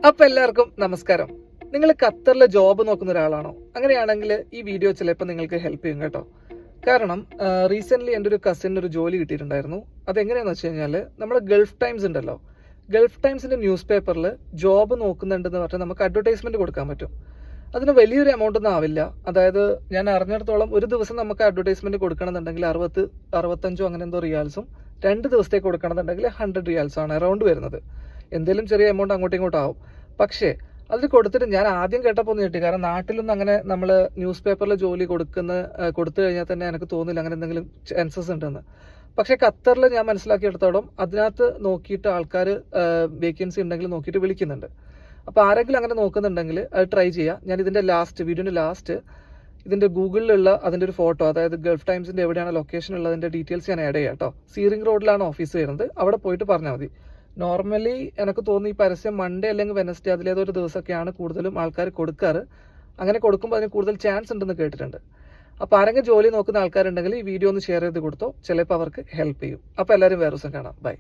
അപ്പൊ എല്ലാവർക്കും നമസ്കാരം. നിങ്ങൾ ഖത്തറിലെ ജോബ് നോക്കുന്ന ഒരാളാണോ? അങ്ങനെയാണെങ്കിൽ ഈ വീഡിയോ ചിലപ്പോൾ നിങ്ങൾക്ക് ഹെൽപ്പ് ചെയ്യും കേട്ടോ. കാരണം റീസെന്റ് എൻ്റെ ഒരു കസിന് ഒരു ജോലി കിട്ടിയിട്ടുണ്ടായിരുന്നു. അതെങ്ങനെയാണെന്ന് വെച്ച് കഴിഞ്ഞാൽ നമ്മൾ ഗൾഫ് ടൈംസ് ഉണ്ടല്ലോ, ഗൾഫ് ടൈംസിന്റെ ന്യൂസ് പേപ്പറിൽ ജോബ് നോക്കുന്നുണ്ടെന്ന് പറഞ്ഞാൽ നമുക്ക് അഡ്വർടൈസ്മെന്റ് കൊടുക്കാൻ പറ്റും. അതിന് വലിയൊരു എമൗണ്ട് ഒന്നും ആവില്ല. അതായത് ഞാൻ അറിഞ്ഞിടത്തോളം ഒരു ദിവസം നമുക്ക് അഡ്വർടൈസ്മെന്റ് കൊടുക്കണമെന്നുണ്ടെങ്കിൽ 65 അങ്ങനെ എന്തോ റിയാൽസും, 2 ദിവസത്തേക്ക് കൊടുക്കണമെന്നുണ്ടെങ്കിൽ 100 റിയാൽസ് ആണ് അറൗണ്ട് വരുന്നത്. എന്തെങ്കിലും ചെറിയ എമൗണ്ട് അങ്ങോട്ടും ഇങ്ങോട്ടും ആവും. പക്ഷേ അതിൽ കൊടുത്തിട്ട് ഞാൻ ആദ്യം കേട്ടപ്പോൾ ഒന്ന് കിട്ടി. കാരണം നാട്ടിലൊന്നും അങ്ങനെ നമ്മൾ ന്യൂസ് പേപ്പറിൽ ജോലി കൊടുത്തു കഴിഞ്ഞാൽ തന്നെ എനിക്ക് തോന്നില്ല അങ്ങനെ എന്തെങ്കിലും ചാൻസസ് ഉണ്ടെന്ന്. പക്ഷേ ഖത്തറിൽ ഞാൻ മനസ്സിലാക്കിയെടുത്തോളം അതിനകത്ത് നോക്കിയിട്ട് ആൾക്കാർ വേക്കൻസി ഉണ്ടെങ്കിൽ നോക്കിയിട്ട് വിളിക്കുന്നുണ്ട്. അപ്പോൾ ആരെങ്കിലും അങ്ങനെ നോക്കുന്നുണ്ടെങ്കിൽ അത് ട്രൈ ചെയ്യുക. ഞാൻ ഇതിൻ്റെ വീഡിയോൻ്റെ ലാസ്റ്റ് ഇതിൻ്റെ ഗൂഗിളിലുള്ള അതിൻ്റെ ഒരു ഫോട്ടോ, അതായത് ഗൾഫ് ടൈംസിൻ്റെ എവിടെയാണ് ലൊക്കേഷൻ ഉള്ളതിൻ്റെ ഡീറ്റെയിൽസ് ഞാൻ ആഡ് ചെയ്യാം കേട്ടോ. സീറിംഗ് റോഡിലാണ് ഓഫീസ് വരുന്നത്. അവിടെ പോയിട്ട് പറഞ്ഞാൽ മതി. നോർമലി എനിക്ക് തോന്നുന്നു ഈ പരസ്യം മൺഡേ അല്ലെങ്കിൽ വെനസ്ഡേ അതിലേതൊരു ദിവസമൊക്കെയാണ് കൂടുതലും ആൾക്കാർ കൊടുക്കാറ്. അങ്ങനെ കൊടുക്കുമ്പോൾ അതിന് കൂടുതൽ ചാൻസ് ഉണ്ടെന്ന് കേട്ടിട്ടുണ്ട്. അപ്പോൾ ആരെങ്കിലും ജോലി നോക്കുന്ന ആൾക്കാരുണ്ടെങ്കിൽ ഈ വീഡിയോ ഒന്ന് ഷെയർ ചെയ്ത് കൊടുത്തോ, ചിലപ്പോൾ അവർക്ക് ഹെൽപ്പ് ചെയ്യും. അപ്പോൾ എല്ലാവരും വേറെ ദിവസം കാണാം. ബൈ.